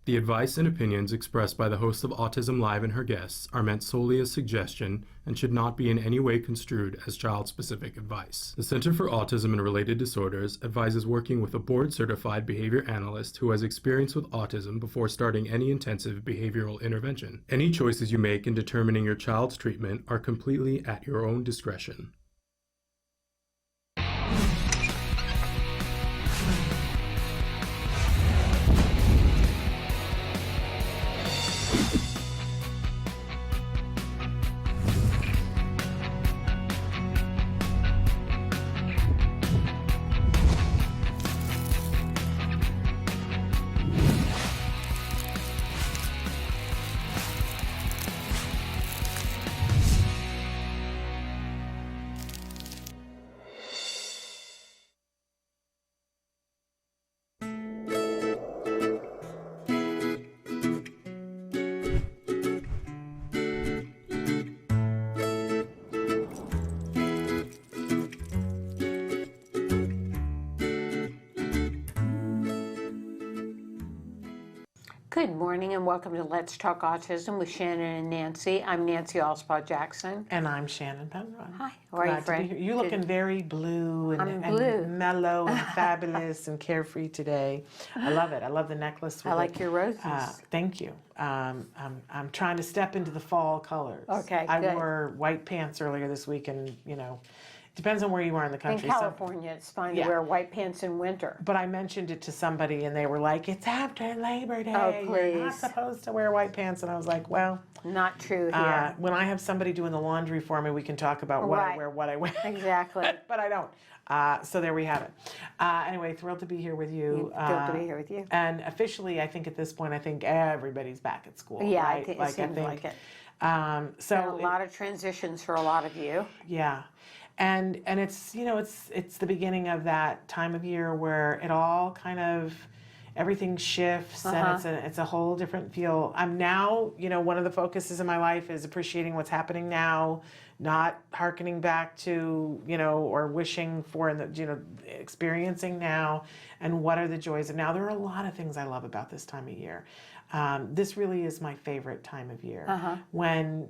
The advice and opinions expressed by the host of Autism Live and her guests are meant solely as suggestion and should not be in any way construed as child-specific advice. The Center for Autism and Related Disorders advises working with a board-certified behavior analyst who has experience with autism before starting any intensive behavioral intervention. Any choices you make in determining your child's treatment are completely at your own discretion. Good morning and welcome to Let's Talk Autism with Shannon and Nancy. I'm Nancy Jackson. And I'm Shannon Penrod. Hi, how are you, friend? You're looking very blue and mellow and fabulous and carefree today. I love it. I love the necklace. I like your roses. Thank you. I'm trying to step into the fall colors. Okay, I good. wore white pants earlier this week, and depends on where you are in the country. In California, it's fine to wear white pants in winter. But I mentioned it to somebody, and they were like, "It's after Labor Day. Oh, please. You're not supposed to wear white pants." And I was like, "Well, not true here. When I have somebody doing the laundry for me, we can talk about what I wear. Exactly. But I don't. So there we have it. Anyway, thrilled to be here with you. Thrilled to be here with you. And officially, I think at this point, everybody's back at school. Yeah, right? it seems like it. So a lot of transitions for a lot of you. Yeah. And it's it's the beginning of that time of year where it all kind of everything shifts and it's a whole different feel. I'm now, one of the focuses in my life is appreciating what's happening now, not hearkening back to, or wishing for, experiencing now, and what are the joys of now. There are a lot of things I love about this time of year. This really is my favorite time of year when,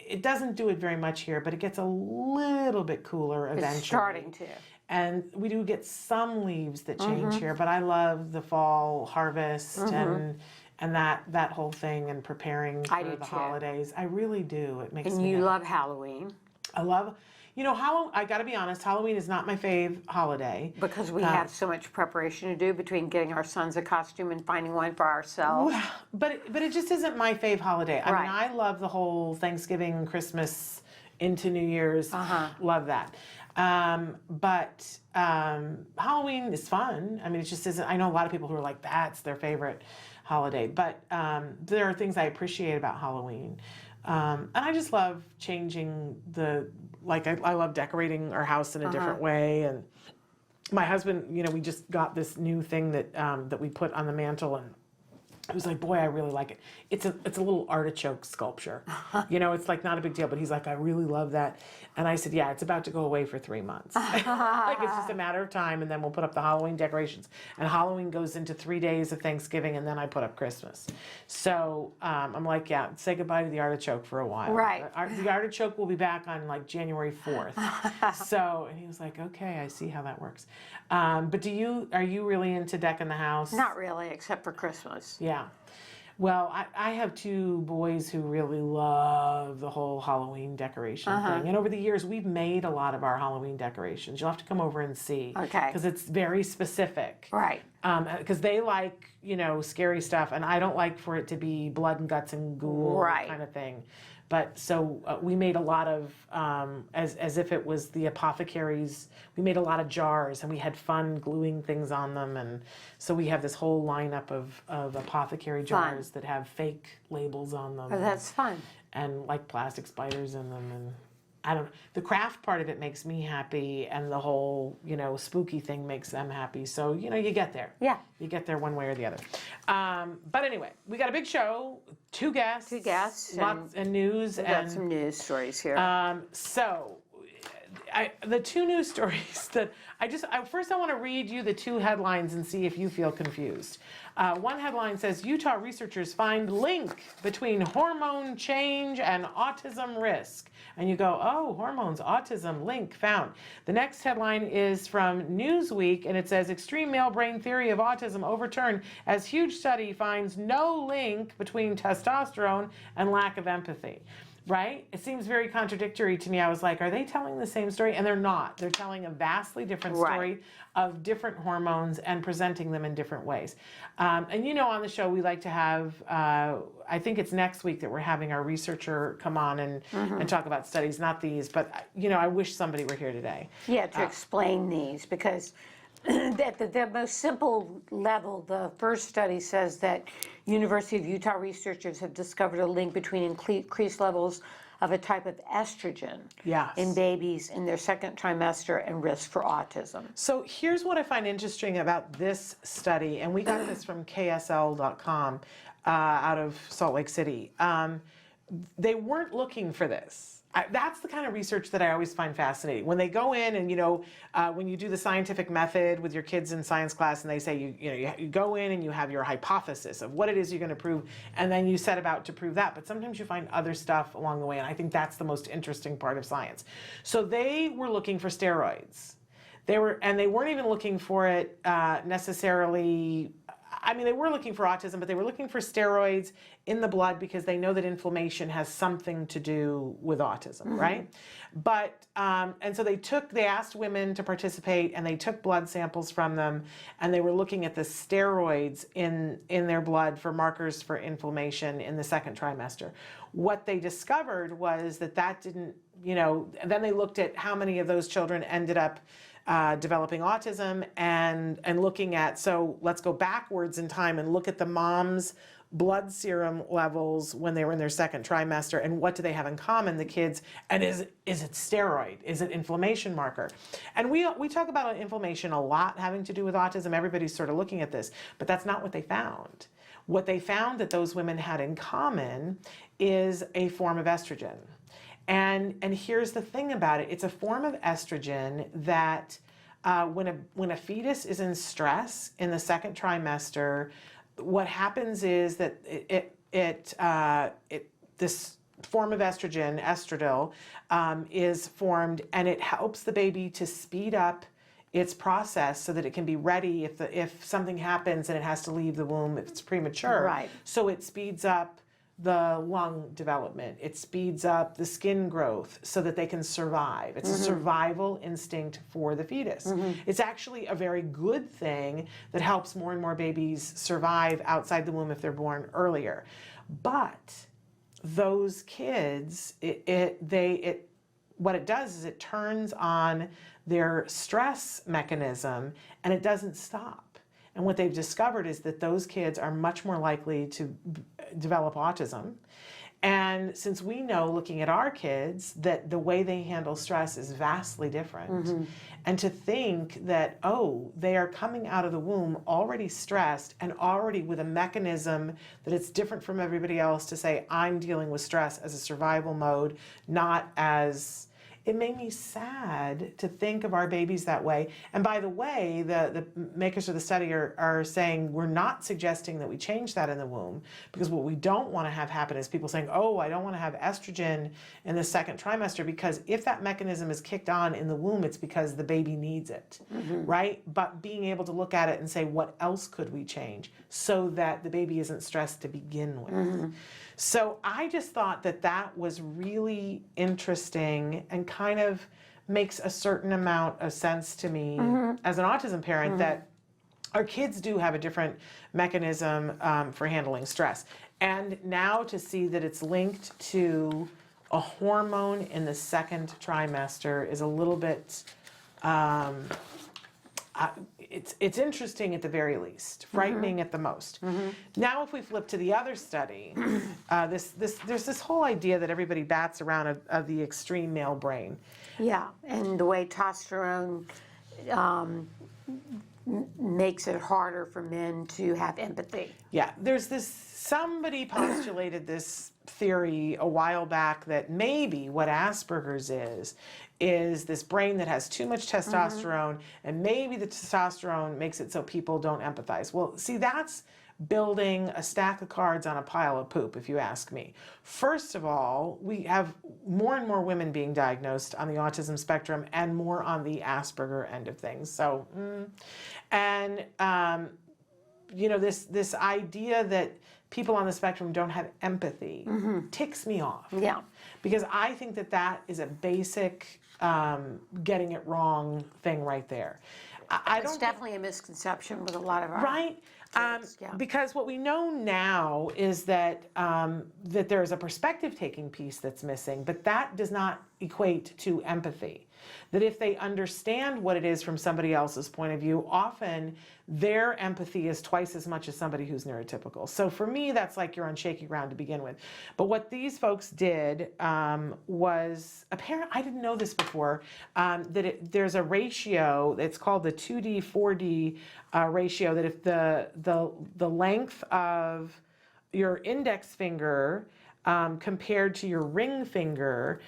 it doesn't do it very much here, but it gets a little bit cooler eventually. It's starting to. And we do get some leaves that change here, but I love the fall harvest and that whole thing and preparing for the holidays. I really do. It makes me happy. And you love Halloween. I love, I got to be honest, Halloween is not my fave holiday. Because we have so much preparation to do between getting our sons a costume and finding one for ourselves. Well, but it just isn't my fave holiday. I mean, I love the whole Thanksgiving, Christmas, into New Year's. Love that. But Halloween is fun. I mean, it just isn't. I know a lot of people who are like, that's their favorite holiday. But there are things I appreciate about Halloween. And I just love changing I love decorating our house in a different way. And my husband, we just got this new thing that we put on the mantle, and I was like, boy, I really like it. It's a little artichoke sculpture. It's like not a big deal, but he's like, I really love that. And I said, yeah, it's about to go away for 3 months. It's just a matter of time, and then we'll put up the Halloween decorations. And Halloween goes into 3 days of Thanksgiving, and then I put up Christmas. So I'm like, yeah, say goodbye to the artichoke for a while. Right. The artichoke will be back on January 4th. So, and he was like, okay, I see how that works. But are you really into decking the house? Not really, except for Christmas. Yeah. Well, I have 2 boys who really love the whole Halloween decoration thing. And over the years, we've made a lot of our Halloween decorations. You'll have to come over and see. Okay. Because it's very specific. Right. Because they like, scary stuff. And I don't like for it to be blood and guts and ghoul kind of thing. But so we made a lot of, as if it was the apothecaries, we made a lot of jars and we had fun gluing things on them. And so we have this whole lineup of apothecary jars that have fake labels on them. Oh, that's fun. And like plastic spiders in them. And I don't know. The craft part of it makes me happy, and the whole, spooky thing makes them happy. So, you get there. Yeah. You get there one way or the other. But anyway, we got a big show, 2 guests. 2 guests. Lots and news. We've got some news stories here. So, the two news stories that first I want to read you the two headlines and see if you feel confused. One headline says, Utah researchers find link between hormone change and autism risk. And you go, oh, hormones, autism, link found. The next headline is from Newsweek, and it says, extreme male brain theory of autism overturned as huge study finds no link between testosterone and lack of empathy. Right? It seems very contradictory to me. I was like, are they telling the same story? And they're not. They're telling a vastly different story of different hormones and presenting them in different ways. And you know, on the show, we like to have, I think it's next week that we're having our researcher come on and talk about studies, not these, but you know, I wish somebody were here today. Yeah, to explain these, because at the most simple level, the first study says that University of Utah researchers have discovered a link between increased levels of a type of estrogen in babies in their second trimester and risk for autism. So here's what I find interesting about this study, and we got this from KSL.com out of Salt Lake City. They weren't looking for this. That's the kind of research that I always find fascinating. When they go in and, you know, when you do the scientific method with your kids in science class and they say, you go in and you have your hypothesis of what it is you're going to prove, and then you set about to prove that. But sometimes you find other stuff along the way, and I think that's the most interesting part of science. So they were looking for steroids. They weren't even looking for it necessarily. I mean, they were looking for autism, but they were looking for steroids in the blood because they know that inflammation has something to do with autism, right? But, and so they asked women to participate, and they took blood samples from them, and they were looking at the steroids in their blood for markers for inflammation in the second trimester. What they discovered was that didn't, you know, then they looked at how many of those children ended up developing autism and looking at, so let's go backwards in time and look at the mom's blood serum levels when they were in their second trimester, and what do they have in common, the kids, and is it steroid? Is it inflammation marker? And we talk about inflammation a lot having to do with autism. Everybody's sort of looking at this, but that's not what they found. What they found that those women had in common is a form of estrogen. And here's the thing about it. It's a form of estrogen that when a fetus is in stress in the second trimester, what happens is that this form of estrogen, estradiol, is formed, and it helps the baby to speed up its process so that it can be ready if something happens and it has to leave the womb if it's premature. Right. So it speeds up the lung development. It speeds up the skin growth so that they can survive. It's a survival instinct for the fetus. It's actually a very good thing that helps more and more babies survive outside the womb if they're born earlier. But those kids, what it does is it turns on their stress mechanism, and it doesn't stop. And what they've discovered is that those kids are much more likely to develop autism. And since we know, looking at our kids, that the way they handle stress is vastly different, and to think that, oh, they are coming out of the womb already stressed and already with a mechanism that it's different from everybody else to say, I'm dealing with stress as a survival mode, not as... It made me sad to think of our babies that way. And by the way, the makers of the study are saying we're not suggesting that we change that in the womb, because what we don't want to have happen is people saying, oh, I don't want to have estrogen in the second trimester, because if that mechanism is kicked on in the womb, it's because the baby needs it, right? But being able to look at it and say, what else could we change so that the baby isn't stressed to begin with? So I just thought that was really interesting and kind of makes a certain amount of sense to me as an autism parent, that our kids do have a different mechanism for handling stress. And now to see that it's linked to a hormone in the second trimester is a little bit... it's interesting at the very least, frightening at the most. Now, if we flip to the other study, there's this whole idea that everybody bats around of the extreme male brain. Yeah, and the way testosterone makes it harder for men to have empathy. Yeah, somebody postulated this theory a while back that maybe what Asperger's is this brain that has too much testosterone, and maybe the testosterone makes it so people don't empathize. Well, see, that's building a stack of cards on a pile of poop, if you ask me. First of all, we have more and more women being diagnosed on the autism spectrum and more on the Asperger end of things. So, you know, this idea that people on the spectrum don't have empathy ticks me off. Yeah. Because I think that that is a basic getting it wrong thing right there. It's definitely a misconception with a lot of our Right? kids, yeah. Because what we know now is that that there's a perspective-taking piece that's missing, but that does not equate to empathy. That if they understand what it is from somebody else's point of view, often their empathy is twice as much as somebody who's neurotypical. So for me, that's like you're on shaky ground to begin with. But what these folks did was, apparent. I didn't know this before, that there's a ratio, it's called the 2D, 4D ratio, that if the length of your index finger compared to your ring finger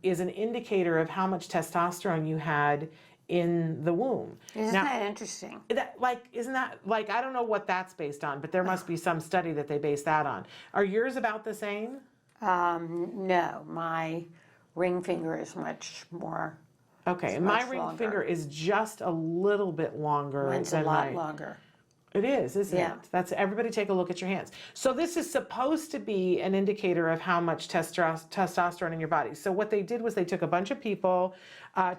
is an indicator of how much testosterone you had in the womb. Isn't that interesting? Isn't that like, I don't know what that's based on, but there must be some study that they base that on. Are yours about the same? No, my ring finger is much more. Okay, and my ring finger is just a little bit longer. Mine's a lot longer. It is, isn't Yeah. it? That's, everybody take a look at your hands. So this is supposed to be an indicator of how much testosterone in your body. So what they did was they took a bunch of people,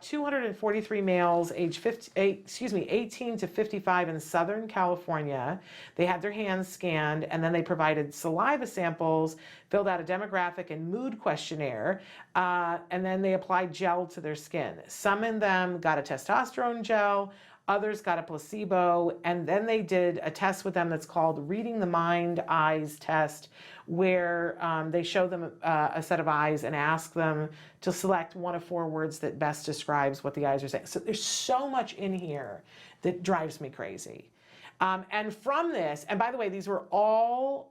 243 males aged 18 to 55 in Southern California. They had their hands scanned, and then they provided saliva samples, filled out a demographic and mood questionnaire, and then they applied gel to their skin. Some of them got a testosterone gel, others got a placebo, and then they did a test with them that's called Reading the Mind Eyes test, where they show them a set of eyes and ask them to select one of 4 words that best describes what the eyes are saying. So there's so much in here that drives me crazy. And from this, and by the way, these were all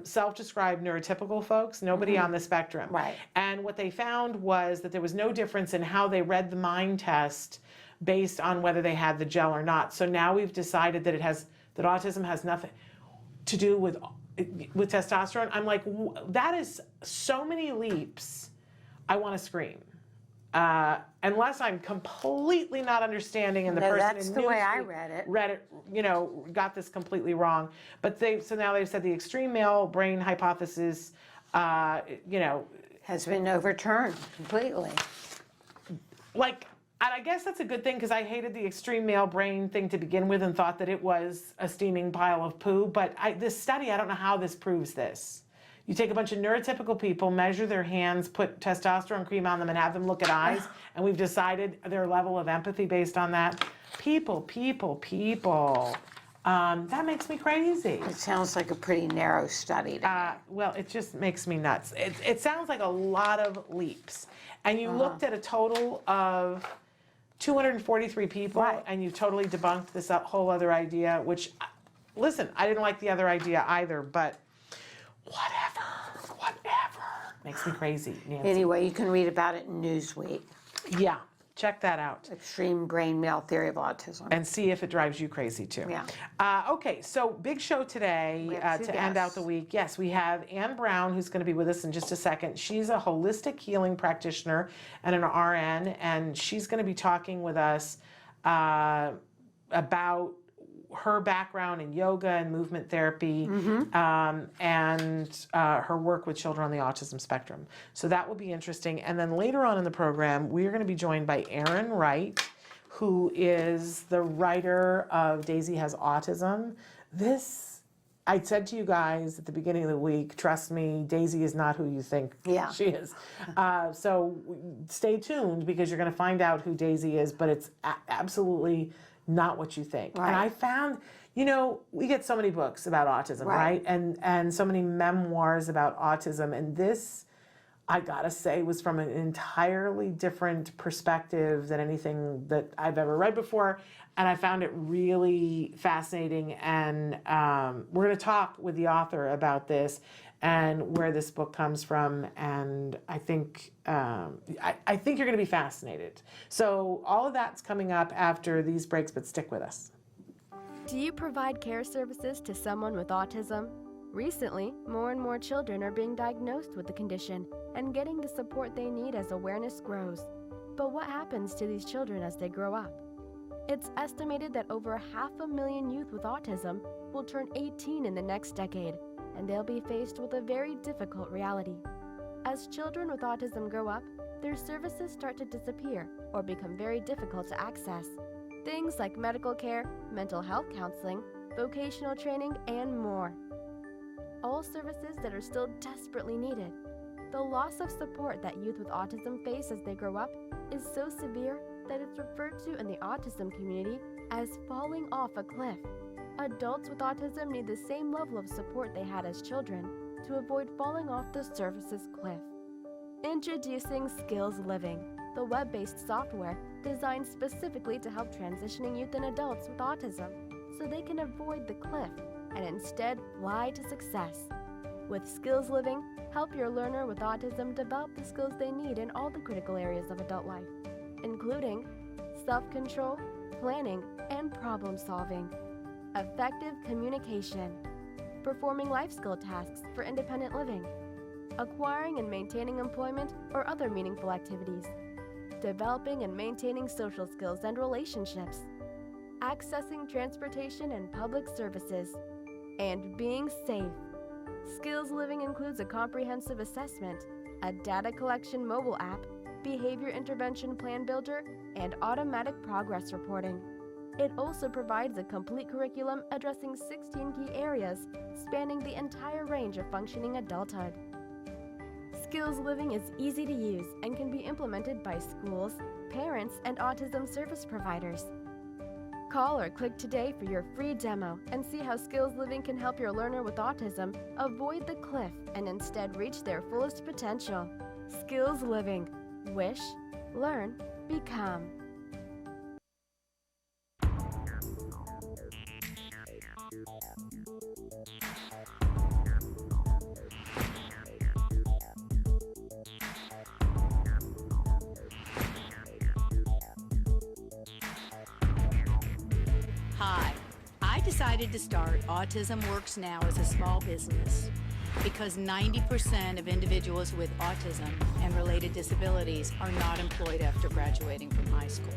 self-described neurotypical folks, nobody on the spectrum. Right. And what they found was that there was no difference in how they read the mind test based on whether they had the gel or not. So now we've decided that that autism has nothing to do with testosterone. I'm like, that is so many leaps. I want to scream. Unless I'm completely not understanding, and the person that's in the way I Newsweek read it. you know, got this completely wrong. But so now they've said the extreme male brain hypothesis, you know, Has been overturned completely. And I guess that's a good thing, because I hated the extreme male brain thing to begin with and thought that it was a steaming pile of poo. But this study, I don't know how this proves this. You take a bunch of neurotypical people, measure their hands, put testosterone cream on them, and have them look at eyes, and we've decided their level of empathy based on that. People. That makes me crazy. It sounds like a pretty narrow study to me. Well, it just makes me nuts. It sounds like a lot of leaps. And you looked at a total of 243 people, Right. and you've totally debunked this whole other idea, which, listen, I didn't like the other idea either, but whatever. Makes me crazy, Nancy. Anyway, you can read about it in Newsweek. Yeah, check that out. Extreme brain male theory of autism. And see if it drives you crazy too. Yeah. Okay, so big show today We have to two end out guests. the week. Yes, we have Ann Brown, who's going to be with us in just a second. She's a holistic healing practitioner and an RN, and she's going to be talking with us about her background in yoga and movement therapy, and her work with children on the autism spectrum. So that will be interesting. And then later on in the program, we are going to be joined by Wright, who is the writer of Daisy Has Autism. I said to you guys at the beginning of the week, trust me, Daisy is not who you think she is. So stay tuned, because you're going to find out who Daisy is, but it's absolutely not what you think. Right. And I found, you know, we get so many books about autism, right? And so many memoirs about autism. And this, I gotta say, was from an entirely different perspective than anything that I've ever read before. And I found it really fascinating. And we're gonna talk with the author about this and where this book comes from. And I think I think you're gonna be fascinated. So all of that's coming up after these breaks, but stick with us. Do you provide care services to someone with autism? Recently, more and more children are being diagnosed with the condition and getting the support they need as awareness grows. But what happens to these children as they grow up? It's estimated that over 500,000 youth with autism will turn 18 in the next decade, and they'll be faced with a very difficult reality. As children with autism grow up, their services start to disappear or become very difficult to access. Things like medical care, mental health counseling, vocational training, and more. All services that are still desperately needed. The loss of support that youth with autism face as they grow up is so severe that it's referred to in the autism community as falling off a cliff. Adults with autism need the same level of support they had as children to avoid falling off the services cliff. Introducing Skills Living, the web-based software designed specifically to help transitioning youth and adults with autism so they can avoid the cliff and instead fly to success. With Skills Living, help your learner with autism develop the skills they need in all the critical areas of adult life, including self-control, planning, and problem-solving, effective communication, performing life skill tasks for independent living, acquiring and maintaining employment or other meaningful activities, developing and maintaining social skills and relationships, accessing transportation and public services, and being safe. Skills Living includes a comprehensive assessment, a data collection mobile app, behavior intervention plan builder, and automatic progress reporting. It also provides a complete curriculum addressing 16 key areas spanning the entire range of functioning adulthood. Skills Living is easy to use and can be implemented by schools, parents, and autism service providers. Call or click today for your free demo and see how Skills Living can help your learner with autism avoid the cliff and instead reach their fullest potential. Skills Living. Wish, learn, become. Hi, I decided to start Autism Works Now as a small business because 90% of individuals with autism and related disabilities are not employed after graduating from high school.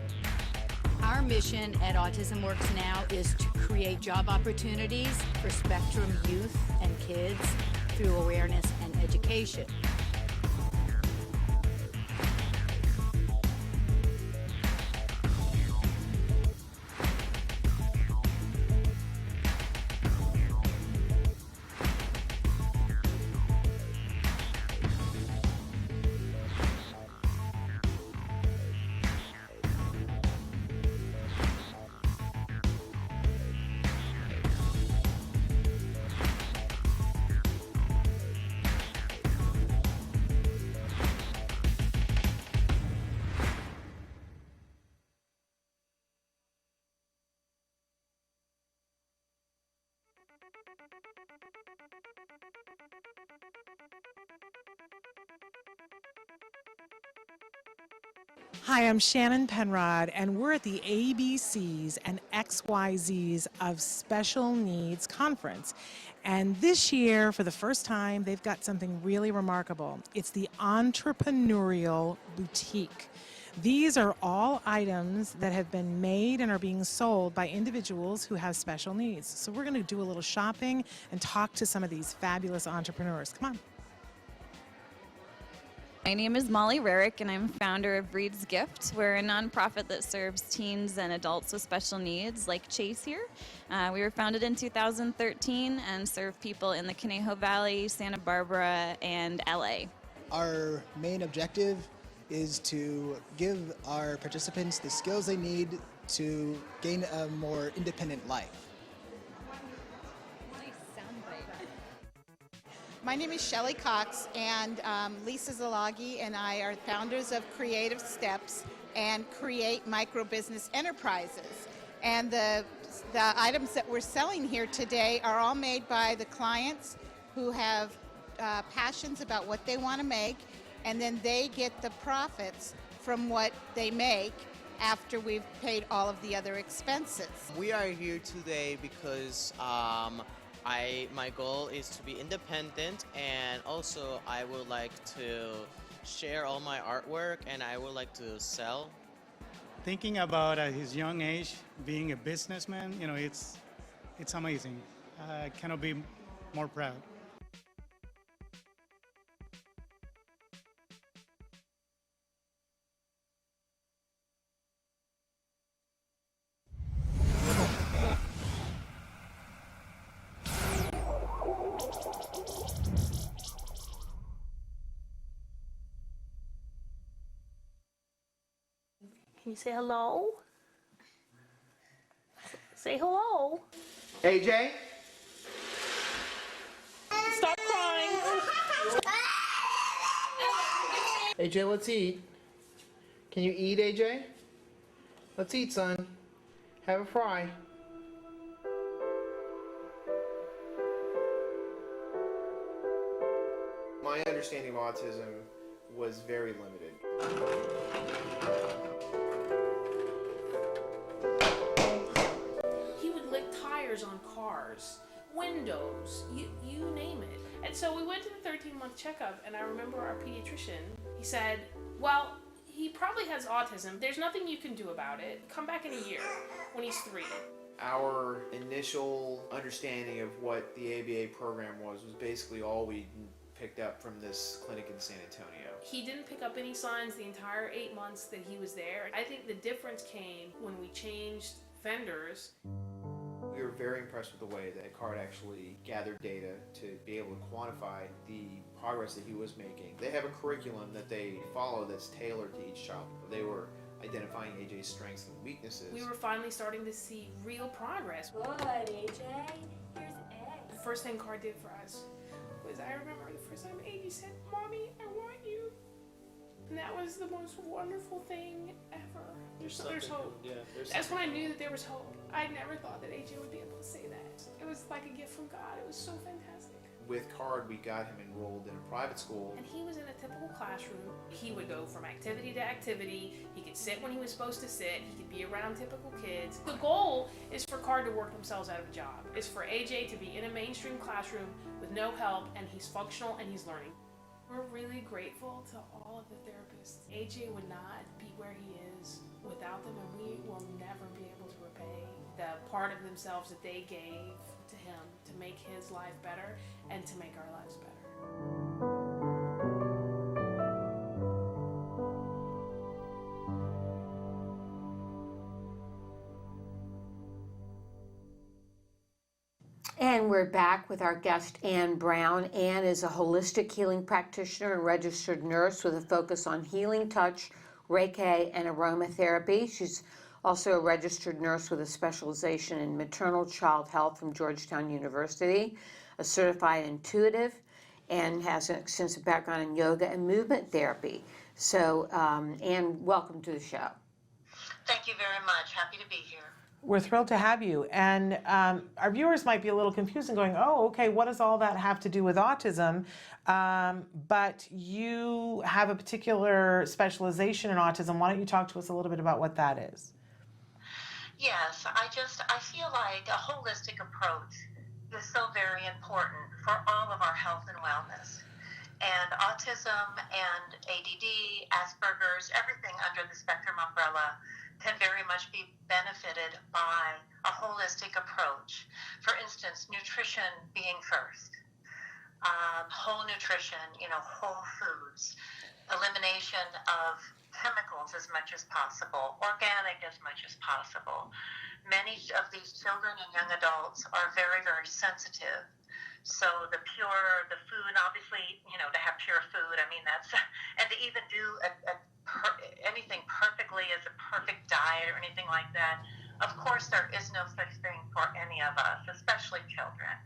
Our mission at Autism Works Now is to create job opportunities for spectrum youth and kids through awareness and education. Hi, I'm Shannon Penrod, and we're at the ABCs and XYZs of Special Needs Conference. And this year, for the first time, they've got something really remarkable. It's the Entrepreneurial Boutique. These are all items that have been made and are being sold by individuals who have special needs. So we're going to do a little shopping and talk to some of these fabulous entrepreneurs. Come on. My name is Molly Rarick, and I'm founder of Breed's Gift. We're a nonprofit that serves teens and adults with special needs, like Chase here. We were founded in 2013 and serve people in the Conejo Valley, Santa Barbara, and LA. Our main objective is to give our participants the skills they need to gain a more independent life. My name is Shelley Cox, and Lisa Zalagi and I are founders of Creative Steps and Create Micro Business Enterprises. And the items that we're selling here today are all made by the clients who have passions about what they want to make, and then they get the profits from what they make after we've paid all of the other expenses. We are here today because my goal is to be independent, and also I would like to share all my artwork, and I would like to sell. Thinking about at his young age being a businessman, it's amazing. I cannot be more proud. Can you say hello? Say hello. AJ? Stop crying. AJ, let's eat. Can you eat, AJ? Let's eat, son. Have a fry. My understanding of autism was very limited. He would lick tires on cars, windows, you name it. And so we went to the 13-month checkup, and I remember our pediatrician, he said, well, he probably has autism. There's nothing you can do about it. Come back in a year when he's 3. Our initial understanding of what the ABA program was basically all we picked up from this clinic in San Antonio. He didn't pick up any signs the entire 8 months that he was there. I think the difference came when we changed vendors. We were very impressed with the way that CARD actually gathered data to be able to quantify the progress that he was making. They have a curriculum that they follow that's tailored to each child. They were identifying AJ's strengths and weaknesses. We were finally starting to see real progress. Good, AJ. Here's eggs. The first thing CARD did for us was, I remember the first time AJ said, Mommy, I want you. And that was the most wonderful thing ever. There's hope. Yeah, That's when I knew that there was hope. I never thought that AJ would be able to say that. It was like a gift from God. It was so fantastic. With CARD, we got him enrolled in a private school. And he was in a typical classroom. He would go from activity to activity. He could sit when he was supposed to sit. He could be around typical kids. The goal is for CARD to work themselves out of a job. It's for AJ to be in a mainstream classroom with no help, and he's functional and he's learning. We're really grateful to all of the therapists. AJ would not be where he is without them, and we will never be able to repay the part of themselves that they gave to him to make his life better and to make our lives better. And we're back with our guest, Ann Brown. Ann is a holistic healing practitioner and registered nurse with a focus on healing touch, Reiki, and aromatherapy. She's also a registered nurse with a specialization in maternal child health from Georgetown University, a certified intuitive, and has an extensive background in yoga and movement therapy. So, Ann, welcome to the show. Thank you very much. Happy to be here. We're thrilled to have you. And our viewers might be a little confused and going, oh, okay, what does all that have to do with autism? But you have a particular specialization in autism. Why don't you talk to us a little bit about what that is? Yes, I feel like a holistic approach is so very important for all of our health and wellness. And autism and ADD, Asperger's, everything under the spectrum umbrella can very much be benefited by a holistic approach. For instance, nutrition being first, whole nutrition, whole foods, elimination of chemicals as much as possible, organic as much as possible. Many of these children and young adults are very, very sensitive. So the food, obviously, to have pure food, and to even do anything perfectly as a perfect diet or anything like that, of course there is no such thing for any of us, especially children.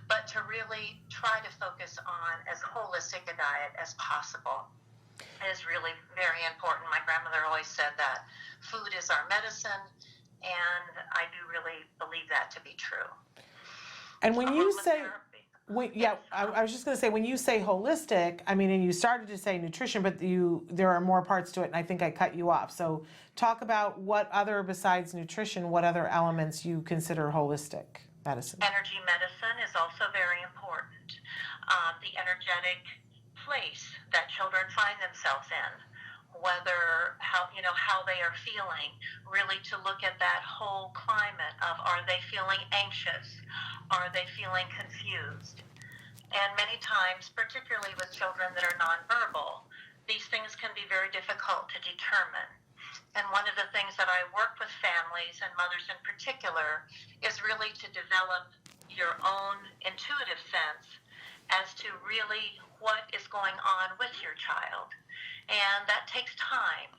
But to really try to focus on as holistic a diet as possible. It is really very important. My grandmother always said that food is our medicine, and I do really believe that to be true. And when you say, I was just going to say, when you say holistic, I mean, and you started to say nutrition, but there are more parts to it, and I think I cut you off. So talk about what other, besides nutrition, what other elements you consider holistic medicine. Energy medicine is also very important. The energetic place that children find themselves in, whether how they are feeling, really to look at that whole climate of, are they feeling anxious, are they feeling confused? And many times, particularly with children that are nonverbal, these things can be very difficult to determine. And one of the things that I work with families and mothers in particular is really to develop your own intuitive sense as to really what is going on with your child. And that takes time.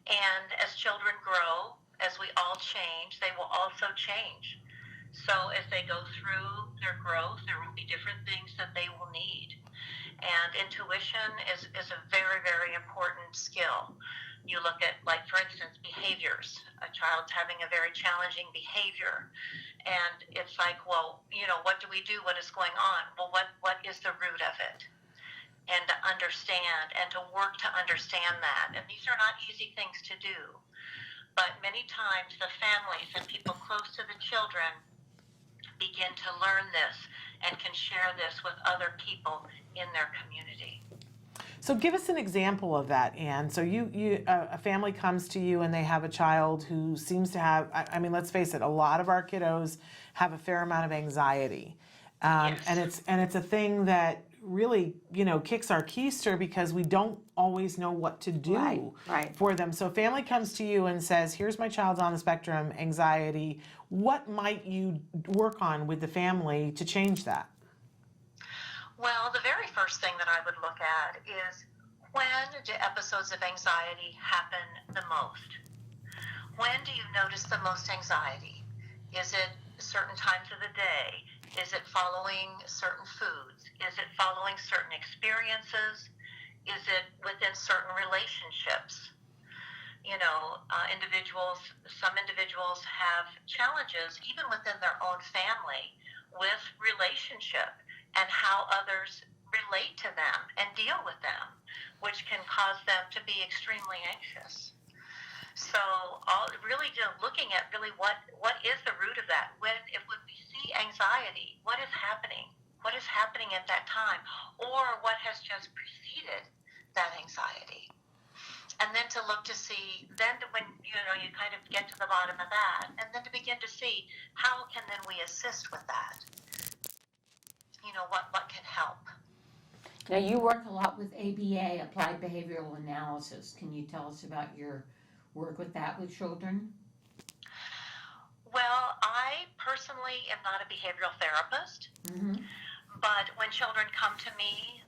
And as children grow, as we all change, they will also change. So as they go through their growth, there will be different things that they will need. And intuition is a very, very important skill. You look at, like, for instance, behaviors. A child's having a very challenging behavior. And it's like, well, what do we do? What is going on? Well, what is the root of it? And to understand and to work to understand that. And these are not easy things to do. But many times the families and people close to the children begin to learn this and can share this with other people in their community. So give us an example of that, Anne. So a family comes to you and they have a child who seems to have, I mean, let's face it, a lot of our kiddos have a fair amount of anxiety. Yes. And it's a thing that really, kicks our keister because we don't always know what to do for them. So family comes to you and says, here's my child's on the spectrum, anxiety. What might you work on with the family to change that? Well, the very first thing that I would look at is, when do episodes of anxiety happen the most? When do you notice the most anxiety? Is it certain times of the day? Is it following certain foods? Is it following certain experiences? Is it within certain relationships? Some individuals have challenges even within their own family with relationship and how others relate to them and deal with them, which can cause them to be extremely anxious. So looking at really what is the root of that. When we see anxiety, what is happening? What is happening at that time? Or what has just preceded that anxiety? And then to look to see, then when you kind of get to the bottom of that, and then to begin to see how can then we assist with that? What can help? Now, you work a lot with ABA, Applied Behavioral Analysis. Can you tell us about your work with that with children? Well, I personally am not a behavioral therapist, but when children come to me,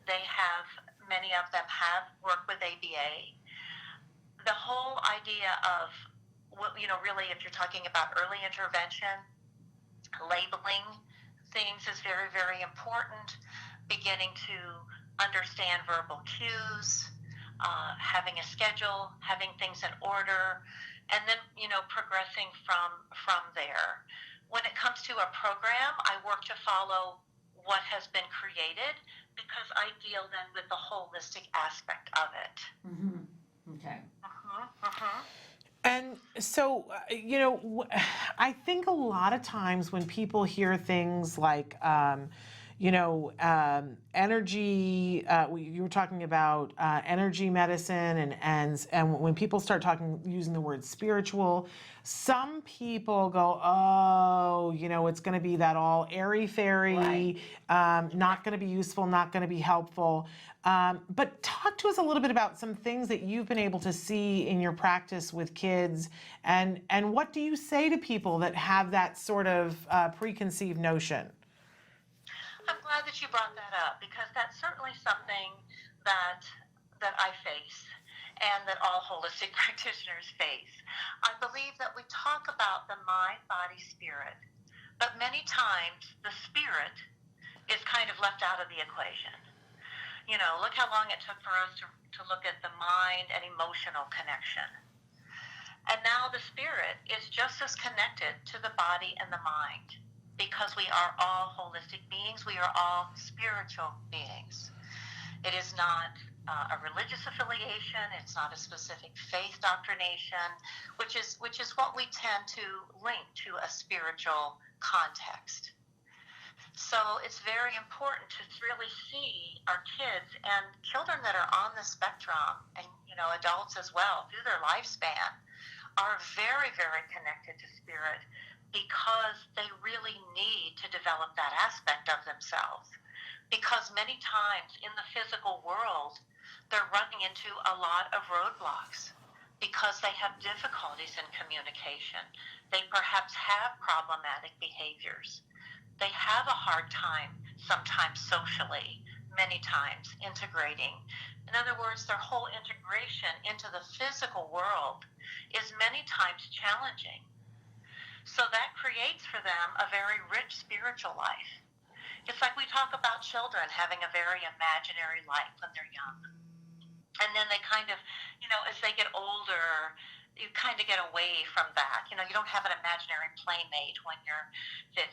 many of them have worked with ABA. The whole idea of, really, if you're talking about early intervention, labeling things is very, very important. Beginning to understand verbal cues, having a schedule, having things in order, and then, progressing from there. When it comes to a program, I work to follow what has been created because I deal then with the holistic aspect of it. Okay. And so, I think a lot of times when people hear things like, energy, you were talking about energy medicine, and when people start using the word spiritual, some people go, oh, it's going to be that all airy-fairy, not going to be useful, not going to be helpful. But talk to us a little bit about some things that you've been able to see in your practice with kids, and what do you say to people that have that sort of preconceived notion? I'm glad that you brought that up because that's certainly something that I face and that all holistic practitioners face. I believe that we talk about the mind, body, spirit, but many times the spirit is kind of left out of the equation. You know, look how long it took for us to look at the mind and emotional connection. And now the spirit is just as connected to the body and the mind, because we are all holistic beings. We are all spiritual beings. It is not a religious affiliation. It's not a specific faith doctrination, which is what we tend to link to a spiritual context. So it's very important to really see our kids and children that are on the spectrum, and adults as well, through their lifespan, are very, very connected to spirit, because they really need to develop that aspect of themselves. Because many times in the physical world, they're running into a lot of roadblocks because they have difficulties in communication. They perhaps have problematic behaviors. They have a hard time sometimes socially, many times integrating. In other words, their whole integration into the physical world is many times challenging. So that creates for them a very rich spiritual life. It's like we talk about children having a very imaginary life when they're young. And then they kind of, as they get older, you kind of get away from that. You don't have an imaginary playmate when you're 15.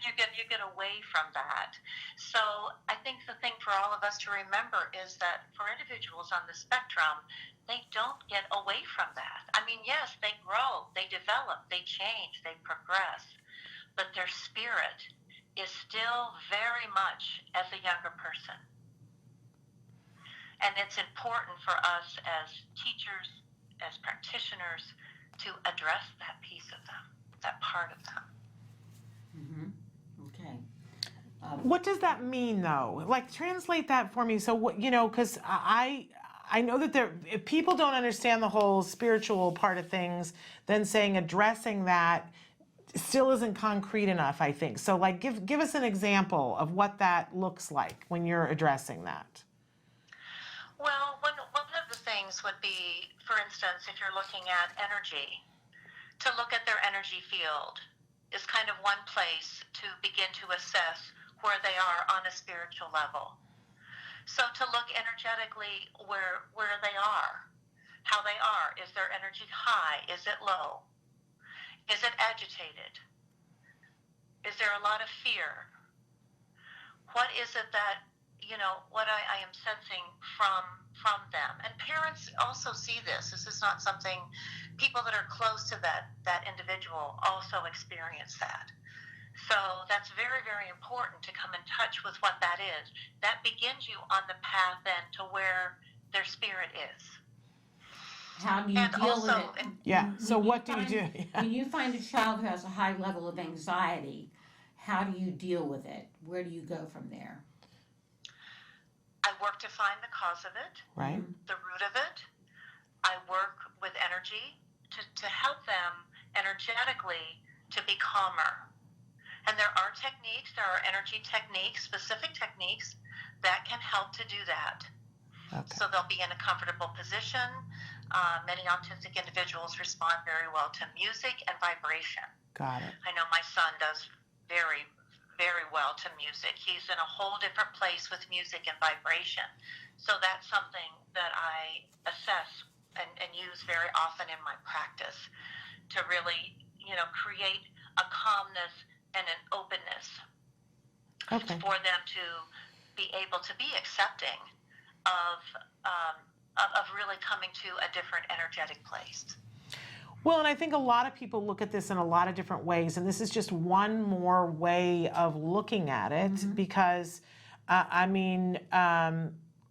You get away from that. So I think the thing for all of us to remember is that for individuals on the spectrum, they don't get away from that. I mean, yes, they grow, they develop, they change, they progress, but their spirit is still very much as a younger person. And it's important for us as teachers, as practitioners, to address that piece of them, that part of them. Okay. What does that mean, though? Like, translate that for me. So, what, because I know that if people don't understand the whole spiritual part of things, then saying addressing that still isn't concrete enough, I think. So, like, give us an example of what that looks like when you're addressing that. Well, one of the things would be, for instance, if you're looking at energy, to look at their energy field is kind of one place to begin to assess where they are on a spiritual level. So to look energetically where they are, how they are. Is their energy high? Is it low? Is it agitated? Is there a lot of fear? What is it that, what I am sensing from them? And parents also see this. This is not something, people that are close to that individual also experience that. So that's very, very important to come in touch with what that is. That begins you on the path then to where their spirit is. How do you deal with it? Yeah, so what do you do? When you find a child who has a high level of anxiety, how do you deal with it? Where do you go from there? I work to find the cause of it, right? The root of it. I work with energy to help them energetically to be calmer. And there are techniques, there are energy techniques, specific techniques that can help to do that. Okay. So they'll be in a comfortable position. Many autistic individuals respond very well to music and vibration. Got it. I know my son does very, very well to music. He's in a whole different place with music and vibration. So that's something that I assess and use very often in my practice to really, create a calmness and an openness for them to be able to be accepting of really coming to a different energetic place. Well, and I think a lot of people look at this in a lot of different ways, and this is just one more way of looking at it, because,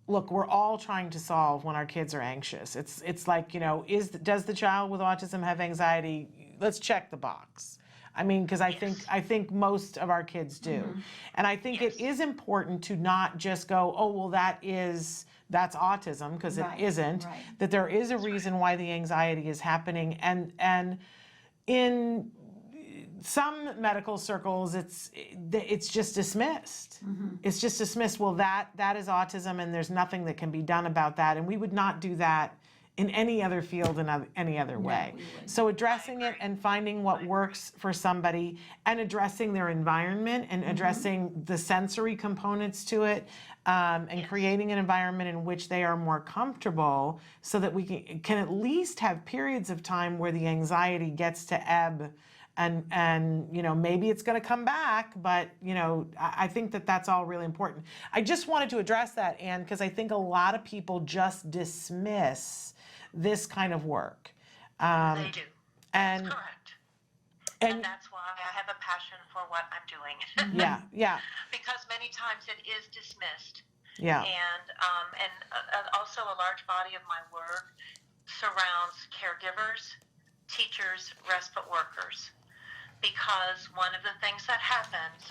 look, we're all trying to solve when our kids are anxious. It's like, does the child with autism have anxiety? Let's check the box. Because I think most of our kids do. And I think it is important to not just go, oh, well, that's autism, because it isn't, that there is a reason why the anxiety is happening. And in some medical circles, it's just dismissed. It's just dismissed. Well, that is autism, and there's nothing that can be done about that. And we would not do that in any other field in any other way. So addressing it and finding what works for somebody and addressing their environment and addressing the sensory components to it, and creating an environment in which they are more comfortable so that we can at least have periods of time where the anxiety gets to ebb. And you know, maybe it's going to come back, but you know, I think that that's all really important. I just wanted to address that, Anne, because I think a lot of people just dismiss this kind of work. They do. And that's correct. And that's why I have a passion for what I'm doing. Yeah, yeah. Because many times it is dismissed. Yeah. And also a large body of my work surrounds caregivers, teachers, respite workers. Because one of the things that happens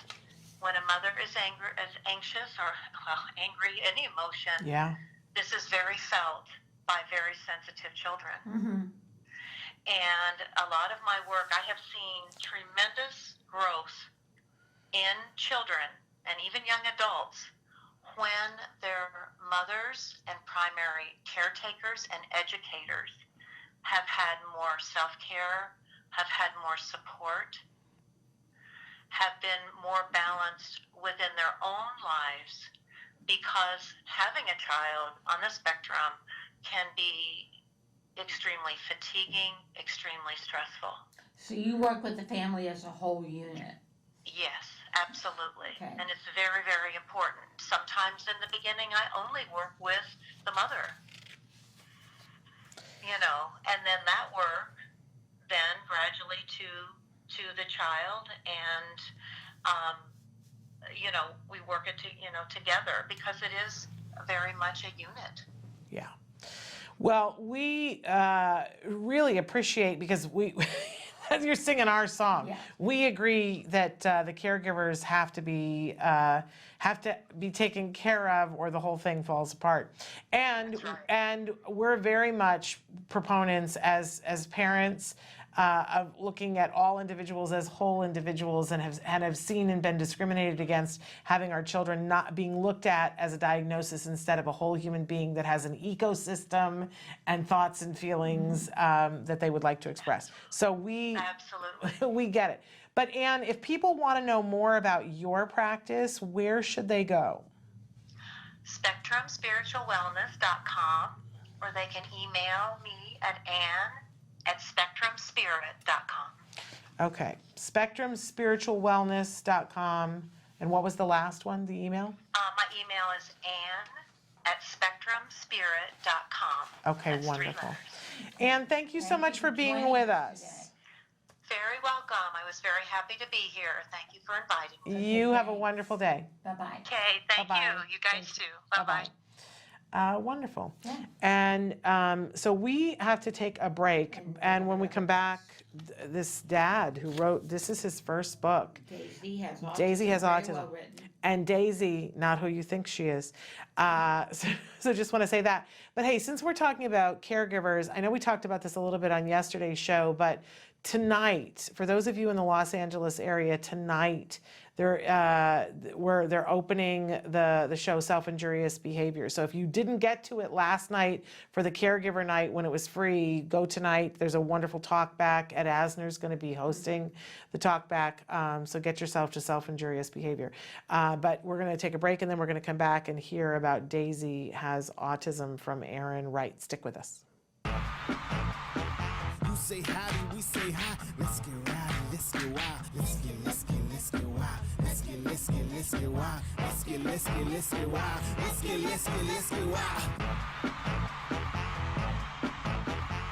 when a mother is anxious or, well, angry, any emotion, this is very felt by very sensitive children. And a lot of my work, I have seen tremendous growth in children and even young adults when their mothers and primary caretakers and educators have had more self-care, have had more support, have been more balanced within their own lives, because having a child on the spectrum can be extremely fatiguing, extremely stressful. So you work with the family as a whole unit? Yes, absolutely. Okay. And it's very, very important. Sometimes in the beginning, I only work with the mother, you know, and then that work then gradually to the child, and you know, we work it together, because it is very much a unit. Yeah. Well, we really appreciate, because we, as you're singing our song, we agree that the caregivers have to be taken care of, or the whole thing falls apart. And and we're very much proponents as parents of looking at all individuals as whole individuals, and have seen and been discriminated against having our children not being looked at as a diagnosis instead of a whole human being that has an ecosystem and thoughts and feelings that they would like to express. So we we get it. But Anne, if people want to know more about your practice, where should they go? SpectrumSpiritualWellness.com, or they can email me at Ann@SpectrumSpirit.com. Okay, SpectrumSpiritualWellness.com. And what was the last one, the email? My email is Ann@SpectrumSpirit.com. Okay, That's wonderful. Anne, thank you so much for being with us. Very welcome. I was very happy to be here. Thank you for inviting me. You have a wonderful day. Bye-bye. Okay, thank you. You guys too. Bye-bye. Wonderful. And so we have to take a break. And when we come back, this dad who wrote, this is his first book. Daisy has autism. Very well autism. written. And Daisy, not who you think she is. So just want to say that. But hey, since we're talking about caregivers, I know we talked about this a little bit on yesterday's show, but tonight, for those of you in the Los Angeles area, tonight, they're opening the show Self-Injurious Behavior. So if you didn't get to it last night for the caregiver night when it was free, go tonight. There's a wonderful talk back. Ed Asner's going to be hosting the talk back. So get yourself to Self-Injurious Behavior. But we're going to take a break, and then we're going to come back and hear about Daisy Has Autism from Aaron Wright. Stick with us. Say howdy, we say hi. Let's get rowdy, let's get wild. Let's get wild. Let's get wild. Let's get wild. Let's get wild.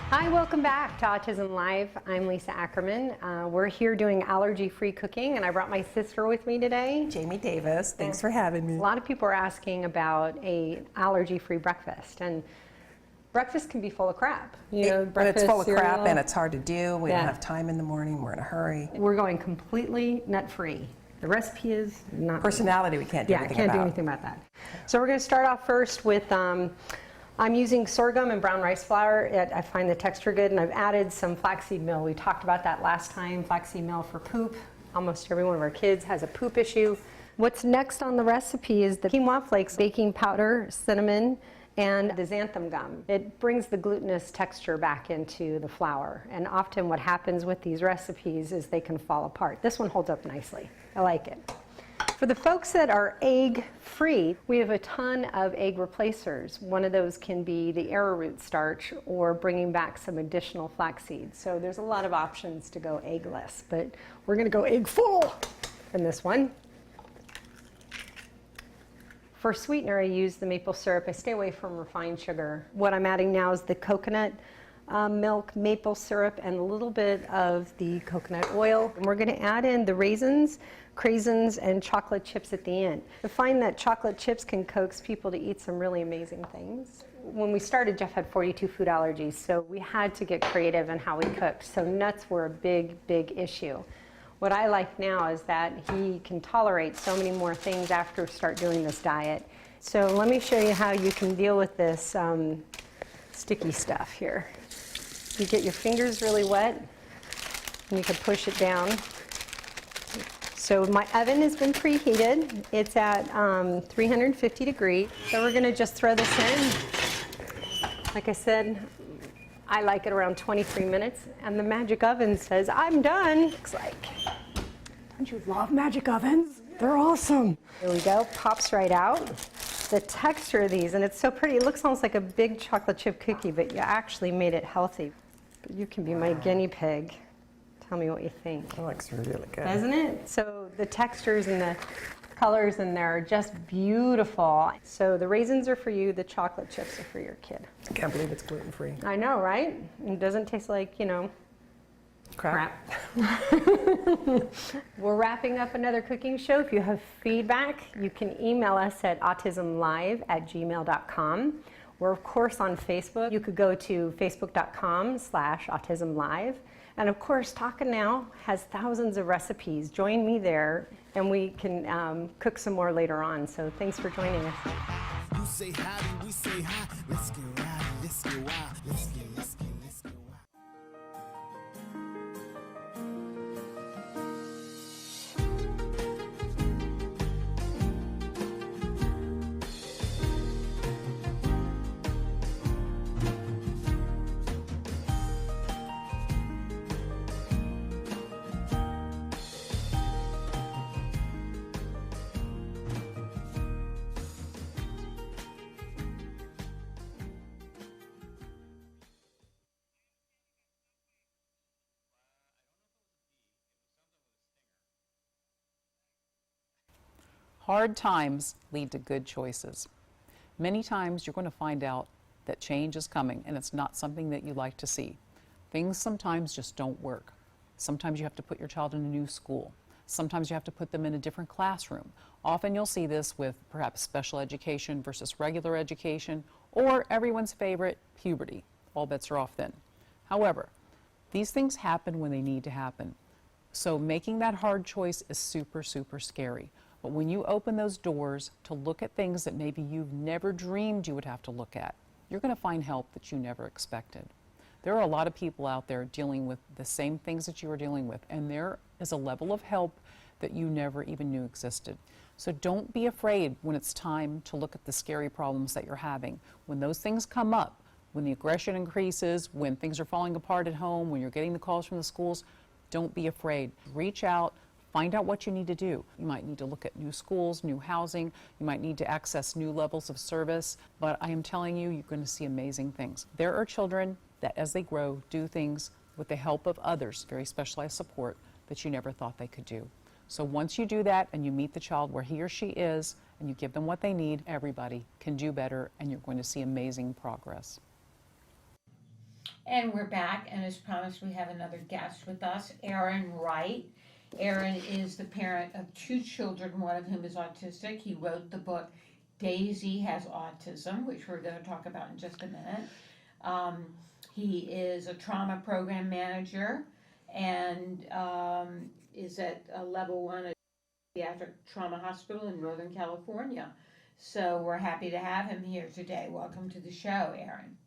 Hi, welcome back to Autism Live. I'm Lisa Ackerman. We're here doing allergy-free cooking, and I brought my sister with me today. Jamie Davis, thanks for having me. A lot of people are asking about an allergy-free breakfast, and breakfast can be full of crap. But it's full of cereal. crap, and it's hard to do. We don't have time in the morning. We're in a hurry. We're going completely nut-free. The recipe is not... Personality, we can't do anything about. Yeah, can't do anything about that. So we're going to start off first with, I'm using sorghum and brown rice flour. I find the texture good, and I've added some flaxseed meal. We talked about that last time, flaxseed meal for poop. Almost every one of our kids has a poop issue. What's next on the recipe is the quinoa flakes, baking powder, cinnamon, and the xanthan gum. It brings the glutinous texture back into the flour. And often what happens with these recipes is they can fall apart. This one holds up nicely. I like it. For the folks that are egg-free, we have a ton of egg replacers. One of those can be the arrowroot starch or bringing back some additional flax seeds. So there's a lot of options to go eggless, but we're going to go egg full in this one. For sweetener, I use the maple syrup. I stay away from refined sugar. What I'm adding now is the coconut milk, maple syrup, and a little bit of the coconut oil. And we're going to add in the raisins, craisins, and chocolate chips at the end. I find that chocolate chips can coax people to eat some really amazing things. When we started, Jeff had 42 food allergies, so we had to get creative in how we cooked. So nuts were a big, big issue. What I like now is that he can tolerate so many more things after start doing this diet. So let me show you how you can deal with this sticky stuff here. You get your fingers really wet, and you can push it down. So my oven has been preheated. It's at 350 degrees. So we're gonna just throw this in. Like I said, I like it around 23 minutes, and the magic oven says, I'm done. Looks like, don't you love magic ovens? They're awesome. Here we go, pops right out. The texture of these, and it's so pretty. It looks almost like a big chocolate chip cookie, but you actually made it healthy. But you can be my guinea pig. Tell me what you think. That looks really good. Doesn't it? So the textures and the colors in there are just beautiful. So the raisins are for you, the chocolate chips are for your kid. I can't believe it's gluten-free. I know, right? It doesn't taste like, you know, crap. We're wrapping up another cooking show. If you have feedback, you can email us at autismlive@gmail.com. We're, of course, on Facebook. You could go to facebook.com/autismlive. And of course, Talkin' Now has thousands of recipes. Join me there, and we can cook some more later on. So thanks for joining us. You say howdy, we say hi. Let's get rowdy, let's get wild. Let's get wild. Hard times lead to good choices. Many times you're going to find out that change is coming and it's not something that you like to see. Things sometimes just don't work. Sometimes you have to put your child in a new school. Sometimes you have to put them in a different classroom. Often you'll see this with perhaps special education versus regular education, or everyone's favorite, puberty. All bets are off then. However, these things happen when they need to happen. So making that hard choice is super, super scary. But when you open those doors to look at things that maybe you've never dreamed you would have to look at, you're going to find help that you never expected. There are a lot of people out there dealing with the same things that you are dealing with, and there is a level of help that you never even knew existed. So don't be afraid when it's time to look at the scary problems that you're having. When those things come up, when the aggression increases, when things are falling apart at home, when you're getting the calls from the schools, don't be afraid. Reach out. Find out what you need to do. You might need to look at new schools, new housing. You might need to access new levels of service. But I am telling you, you're going to see amazing things. There are children that, as they grow, do things with the help of others, very specialized support, that you never thought they could do. So once you do that and you meet the child where he or she is and you give them what they need, everybody can do better, and you're going to see amazing progress. And we're back, and as promised, we have another guest with us, Aaron Wright. Aaron is the parent of 2 children, one of whom is autistic. He wrote the book, Daisy Has Autism, which we're going to talk about in just a minute. He is a trauma program manager and is at a level 1 at Pediatric Trauma Hospital in Northern California. So we're happy to have him here today. Welcome to the show, Aaron.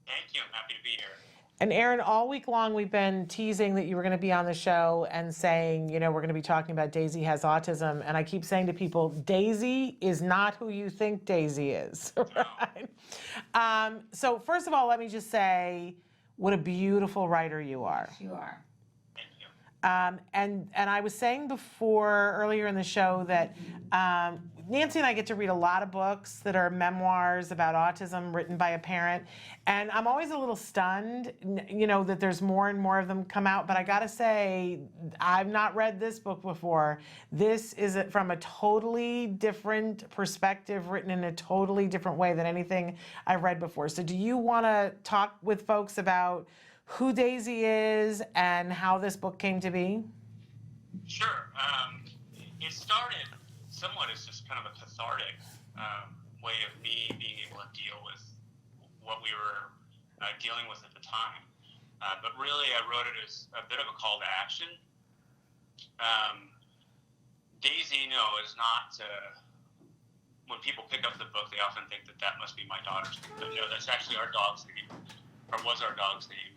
Thank you. I'm happy to be here. And Erin, all week long we've been teasing that you were going to be on the show and saying, we're going to be talking about Daisy Has Autism. And I keep saying to people, Daisy is not who you think Daisy is, right? So first of all, let me just say what a beautiful writer you are. Yes, you are. And I was saying before, earlier in the show, that Nancy and I get to read a lot of books that are memoirs about autism written by a parent. And I'm always a little stunned, that there's more and more of them come out. But I got to say, I've not read this book before. This is from a totally different perspective, written in a totally different way than anything I've read before. So do you want to talk with folks about who Daisy is and how this book came to be? Sure. It started somewhat as just kind of a cathartic way of me being able to deal with what we were dealing with at the time. But really, I wrote it as a bit of a call to action. Daisy, is not... when people pick up the book, they often think that must be my daughter's name. But no, that's actually our dog's name, or was our dog's name.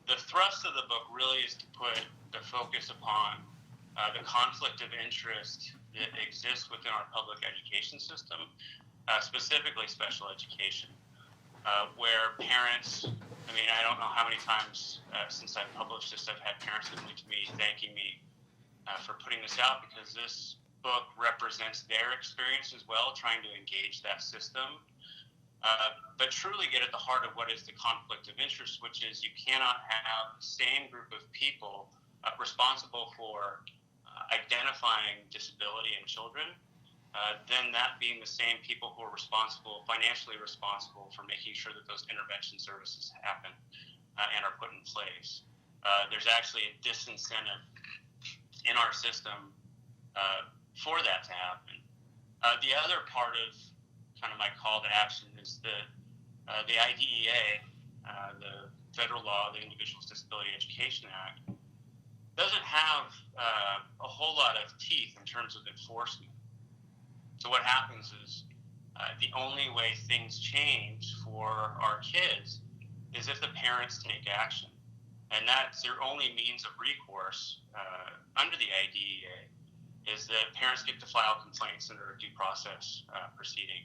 The thrust of the book really is to put the focus upon the conflict of interest that exists within our public education system, specifically special education, where parents, I don't know how many times since I've published this, I've had parents coming to me thanking me for putting this out, because this book represents their experience as well, trying to engage that system. But truly get at the heart of what is the conflict of interest, which is you cannot have the same group of people responsible for identifying disability in children, then that being the same people who are financially responsible for making sure that those intervention services happen and are put in place. There's actually a disincentive in our system for that to happen. The other part of kind of my call to action is the IDEA, the federal law, the Individuals with Disability Education Act, doesn't have a whole lot of teeth in terms of enforcement. So what happens is the only way things change for our kids is if the parents take action. And that's their only means of recourse under the IDEA, is that parents get to file complaints under a due process proceeding.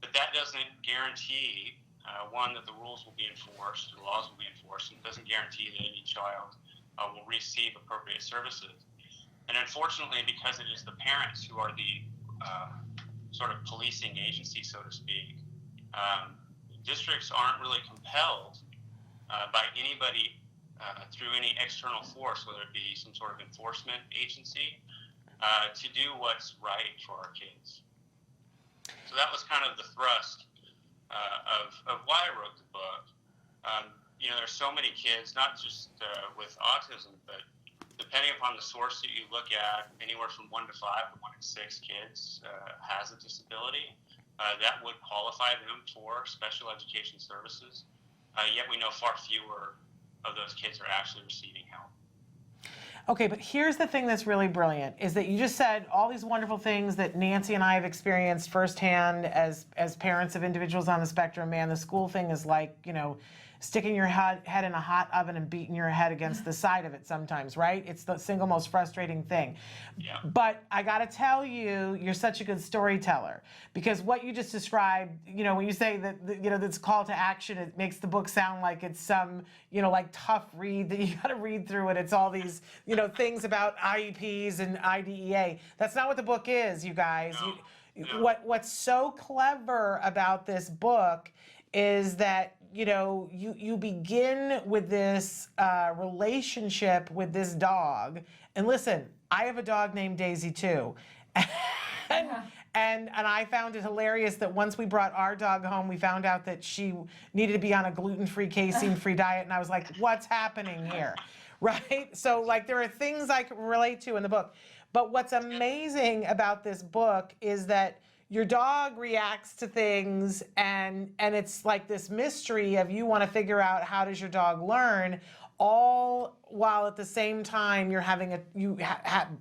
But that doesn't guarantee, one, that the rules will be enforced, the laws will be enforced, and it doesn't guarantee that any child will receive appropriate services. And unfortunately, because it is the parents who are the sort of policing agency, so to speak, districts aren't really compelled by anybody through any external force, whether it be some sort of enforcement agency, to do what's right for our kids. So that was kind of the thrust of why I wrote the book. There's so many kids, not just with autism, but depending upon the source that you look at, anywhere from 1 to 5 to 1 in 6 kids has a disability. That would qualify them for special education services. Yet we know far fewer of those kids are actually receiving help. Okay, but here's the thing that's really brilliant, is that you just said all these wonderful things that Nancy and I have experienced firsthand as parents of individuals on the spectrum. Man, the school thing is like, sticking your head in a hot oven and beating your head against the side of it sometimes, right? It's the single most frustrating thing. Yeah. But I gotta tell you, you're such a good storyteller, because what you just described, when you say that, this call to action, it makes the book sound like it's some, like tough read that you gotta read through it. It's all these, things about IEPs and IDEA. That's not what the book is, you guys. No. What's so clever about this book is that you begin with this relationship with this dog. And listen, I have a dog named Daisy too. And I found it hilarious that once we brought our dog home, we found out that she needed to be on a gluten-free, casein-free diet. And I was like, what's happening here? Right? So there are things I can relate to in the book. But what's amazing about this book is that your dog reacts to things, and it's like this mystery of you want to figure out how does your dog learn, all while at the same time you're having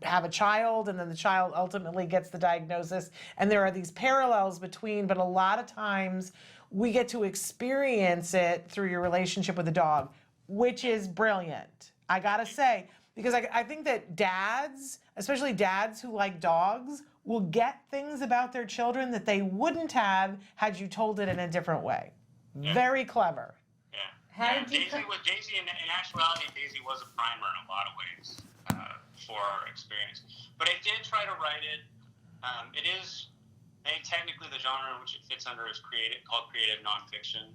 have a child, and then the child ultimately gets the diagnosis, and there are these parallels between. But a lot of times we get to experience it through your relationship with the dog, which is brilliant. I gotta say, because I think that dads, especially dads who like dogs, will get things about their children that they wouldn't have had you told it in a different way. Yeah. Very clever. Yeah. How Yeah, did you Daisy, in actuality, Daisy was a primer in a lot of ways for our experience. But I did try to write it. It is, I think technically the genre in which it fits under is called creative nonfiction.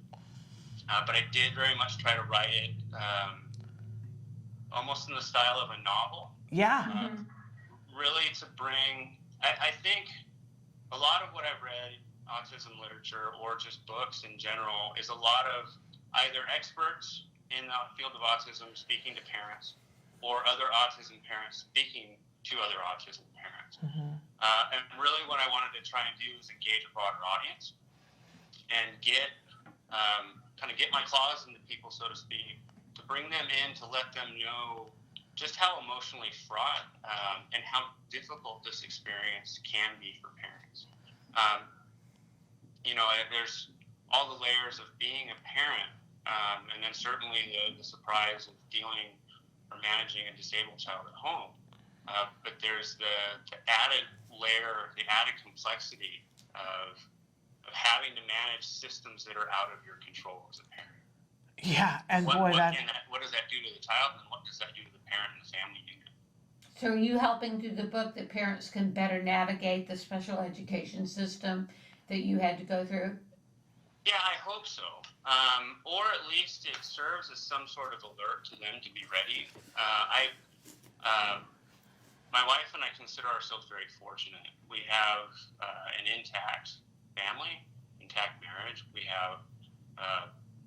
But I did very much try to write it almost in the style of a novel. Yeah. Really to bring, I think a lot of what I've read, autism literature or just books in general, is a lot of either experts in the field of autism speaking to parents or other autism parents speaking to other autism parents. And really what I wanted to try and do is engage a broader audience and get my claws into people, so to speak, to bring them in, to let them know just how emotionally fraught and how difficult this experience can be for parents. There's all the layers of being a parent, and then certainly the surprise of dealing or managing a disabled child at home. But there's the added layer, the added complexity of having to manage systems that are out of your control as a parent. Yeah, and what boy, does that do to the child, and what does that do to the parent and the family unit? So are you helping through the book that parents can better navigate the special education system that you had to go through? Yeah, I hope so. Or at least it serves as some sort of alert to them to be ready. My wife and I consider ourselves very fortunate. We have an intact family, intact marriage. We have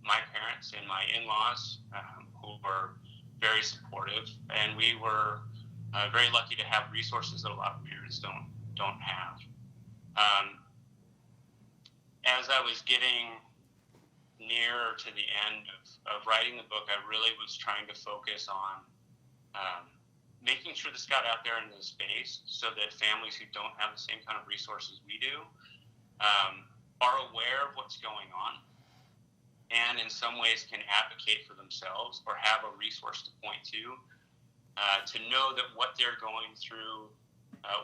my parents and my in-laws who were very supportive, and we were very lucky to have resources that a lot of parents don't have. As I was getting nearer to the end of writing the book, I really was trying to focus on making sure this got out there into the space so that families who don't have the same kind of resources we do are aware of what's going on and in some ways can advocate for themselves or have a resource to point to know that what they're going through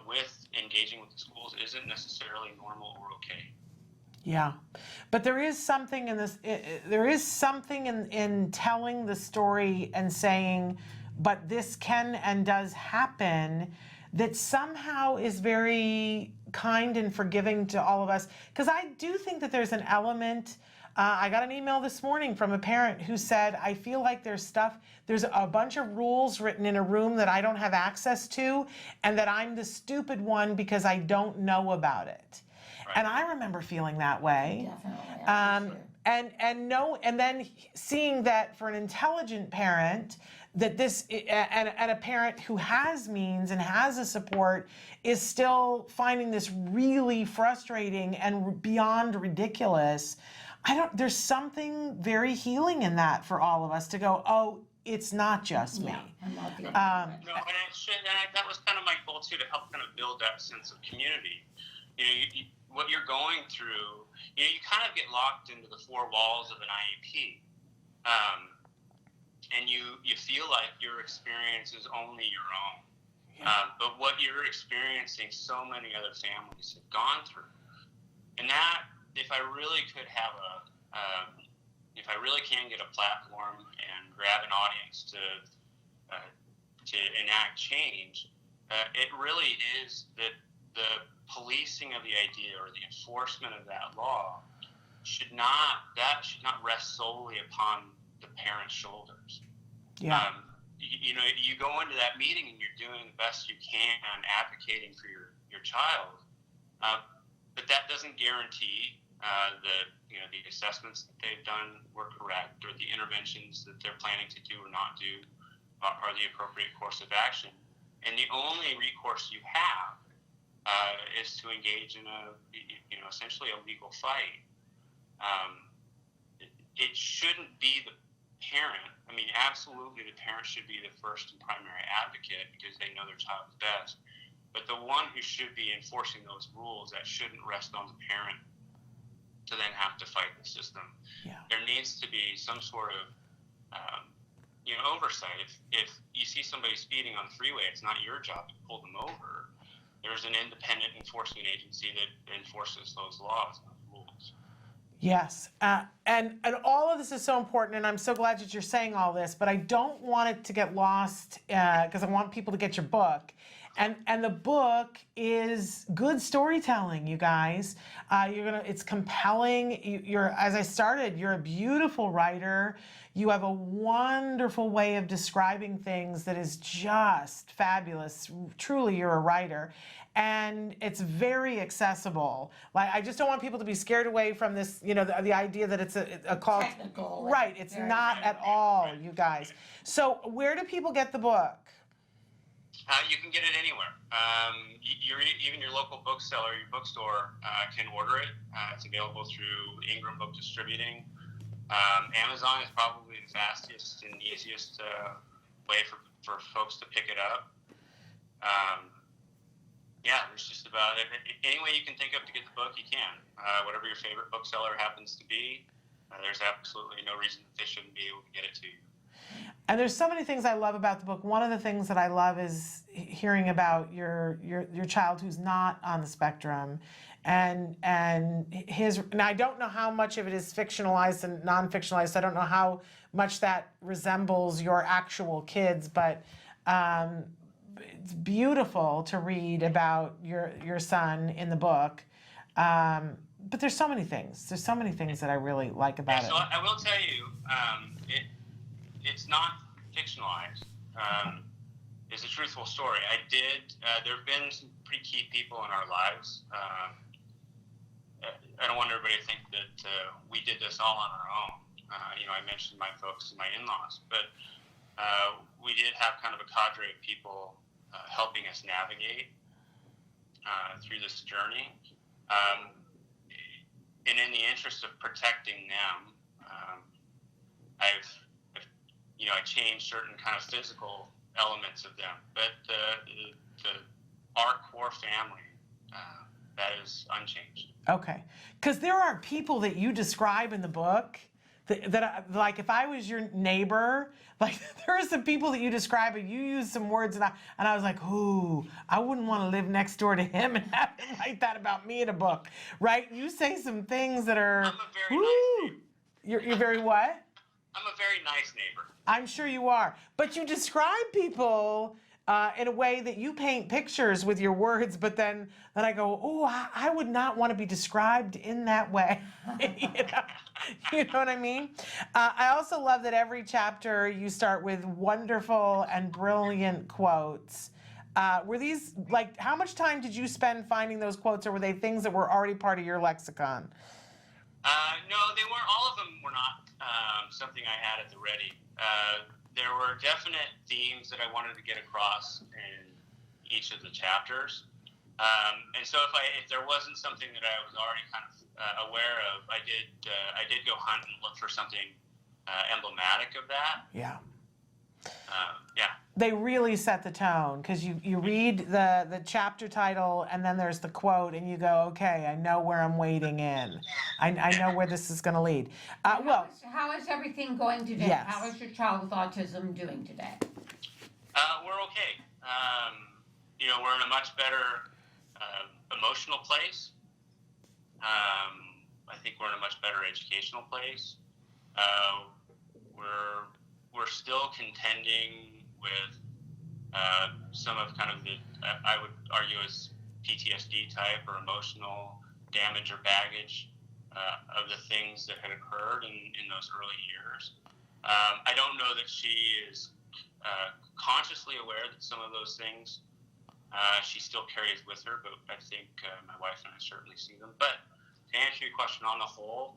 with engaging with the schools isn't necessarily normal or okay. Yeah, but there is something in this. There is something in telling the story and saying, "But this can and does happen," that somehow is very kind and forgiving to all of us. Because I do think that there's an element. I got an email this morning from a parent who said, "I feel like there's a bunch of rules written in a room that I don't have access to, and that I'm the stupid one because I don't know about it." And I remember feeling that way. Definitely. And then seeing that for an intelligent parent, that this and a parent who has means and has a support is still finding this really frustrating and beyond ridiculous. There's something very healing in that for all of us to go, oh, it's not just me. I'm not the only and that was kind of my goal too, to help kind of build that sense of community. What you're going through, you kind of get locked into the four walls of an IEP. And you feel like your experience is only your own. But what you're experiencing, so many other families have gone through. And that, if I really could have if I really can get a platform and grab an audience to enact change, it really is that the policing of the idea or the enforcement of that law should not rest solely upon the parent's shoulders. Yeah. You go into that meeting and you're doing the best you can advocating for your child, but that doesn't guarantee the assessments that they've done were correct, or the interventions that they're planning to do or not do are the appropriate course of action. And the only recourse you have is to engage in essentially a legal fight. It shouldn't be the parent. I mean, absolutely the parent should be the first and primary advocate because they know their child best. But the one who should be enforcing those rules, that shouldn't rest on the parent to then have to fight the system. Yeah. There needs to be some sort of oversight. If you see somebody speeding on the freeway, it's not your job to pull them over. There's an independent enforcement agency that enforces those laws and rules. Yes, and all of this is so important, and I'm so glad that you're saying all this, but I don't want it to get lost because I want people to get your book. And the book is good storytelling, you guys. It's compelling. As I started, you're a beautiful writer. You have a wonderful way of describing things that is just fabulous. Truly, you're a writer. And it's very accessible. Like, I just don't want people to be scared away from this, the idea that it's a call. Technical. Right, it's not at all, you guys. So where do people get the book? You can get it anywhere. Even your local bookseller, your bookstore can order it. It's available through Ingram Book Distributing. Amazon is probably the fastest and easiest way for folks to pick it up. There's just about it. Any way you can think of to get the book, you can. Whatever your favorite bookseller happens to be, there's absolutely no reason that they shouldn't be able to get it to you. And there's so many things I love about the book. One of the things that I love is hearing about your child who's not on the spectrum, and I don't know how much of it is fictionalized and non-fictionalized. I don't know how much that resembles your actual kids, but it's beautiful to read about your son in the book. But there's so many things. There's so many things that I really like about it. So I will tell you, it's not fictionalized. It's a truthful story. There have been some pretty key people in our lives. I don't want everybody to think that we did this all on our own. I mentioned my folks and my in-laws, but we did have kind of a cadre of people helping us navigate through this journey. And in the interest of protecting them, I changed certain kind of physical elements of them, but our core family, that is unchanged. Okay, because there are people that you describe in the book that like, if I was your neighbor, like, there are some people that you describe and you use some words and I was like, ooh, I wouldn't want to live next door to him and have him write that about me in a book, right? You say some things that are, I'm a very nice neighbor. You're very what? I'm a very nice neighbor. I'm sure you are. But you describe people in a way that you paint pictures with your words, but then I go, oh, I would not want to be described in that way. You know what I mean? I also love that every chapter you start with wonderful and brilliant quotes. Were these, like, how much time did you spend finding those quotes, or were they things that were already part of your lexicon? No, they weren't. All of them were not something I had at the ready. There were definite themes that I wanted to get across in each of the chapters. And so if there wasn't something that I was already kind of aware of, I did go hunt and look for something emblematic of that. Yeah. Yeah. They really set the tone, because you read the chapter title and then there's the quote and you go, okay, I know where I'm wading in. I know where this is going to lead. How is everything going today? Yes. How is your child with autism doing today? We're okay. We're in a much better emotional place. I think we're in a much better educational place. We're still contending with some of kind of the, I would argue, as PTSD type or emotional damage or baggage of the things that had occurred in those early years. I don't know that she is consciously aware that some of those things she still carries with her, but I think my wife and I certainly see them. But to answer your question, on the whole,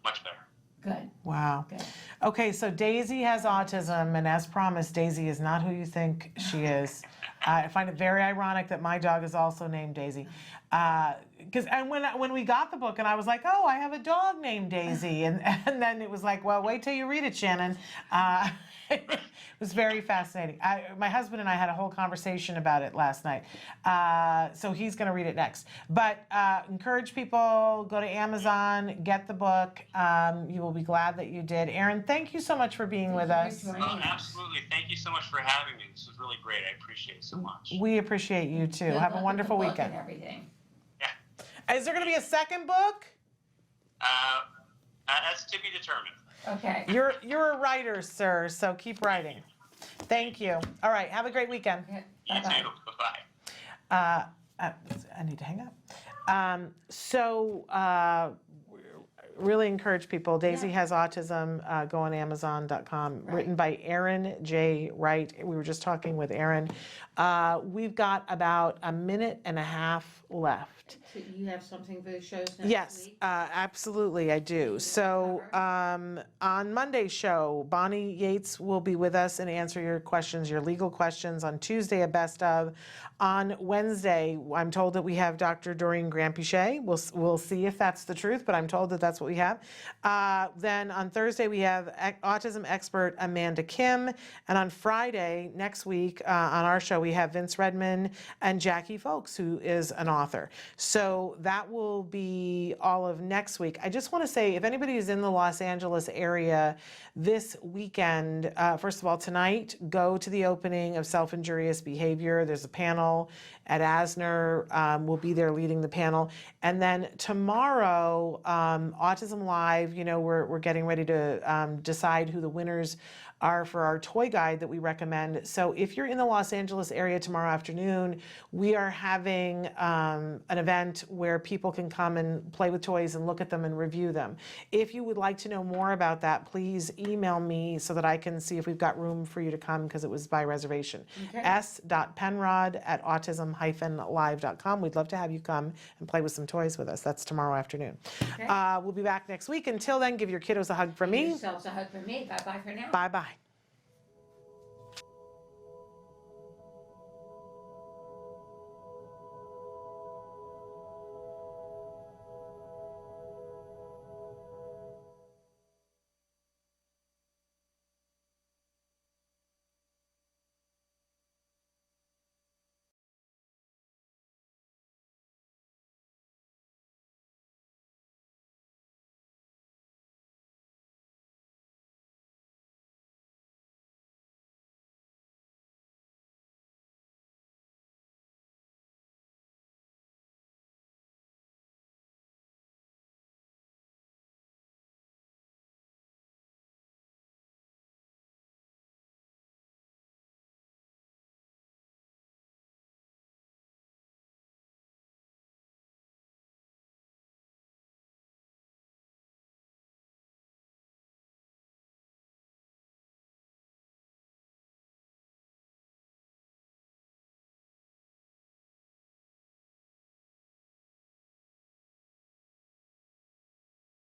much better. Good. Wow. Good. Okay, so Daisy has autism, and as promised, Daisy is not who you think she is. I find it very ironic that my dog is also named Daisy. And when we got the book, and I was like, oh, I have a dog named Daisy, and then it was like, well, wait till you read it, Shannon. It was very fascinating. My husband and I had a whole conversation about it last night. So he's going to read it next. But encourage people, go to Amazon, get the book. You will be glad that you did. Erin, thank you so much for being with us. Oh, absolutely. Thank you so much for having me. This was really great. I appreciate it so much. We appreciate you too. Have a wonderful weekend. Everything. Is there going to be a second book? That's to be determined. Okay. You're a writer, sir, so keep writing. Thank you. All right, have a great weekend. You too. Bye-bye. I need to hang up. Really encourage people. Daisy Has Autism. Go on Amazon.com. Right. Written by Erin J. Wright. We were just talking with Erin. We've got about a minute and a half left. So you have something for the shows next Yes, week? absolutely, I do. So on Monday's show, Bonnie Yates will be with us and answer your questions, your legal questions. On Tuesday, a best of. On Wednesday, I'm told that we have Dr. Doreen Granpichet. We'll see if that's the truth, but I'm told that that's what we have. Then on Thursday, we have autism expert Amanda Kim. And on Friday, next week, on our show, we have Vince Redman and Jackie Folks, who is an author. So that will be all of next week. I just want to say, if anybody is in the Los Angeles area this weekend, first of all, tonight, go to the opening of Self-Injurious Behavior. There's a panel at Asner. We'll be there leading the panel. And then tomorrow, Autism Live, we're getting ready to decide who the winners are for our toy guide that we recommend. So if you're in the Los Angeles area tomorrow afternoon, we are having an event where people can come and play with toys and look at them and review them. If you would like to know more about that, please email me so that I can see if we've got room for you to come, because it was by reservation. Okay. s.penrod@autism-live.com. We'd love to have you come and play with some toys with us. That's tomorrow afternoon. Okay. We'll be back next week. Until then, give your kiddos a hug from me. Yourselves a hug from me. Bye-bye for now. Bye-bye.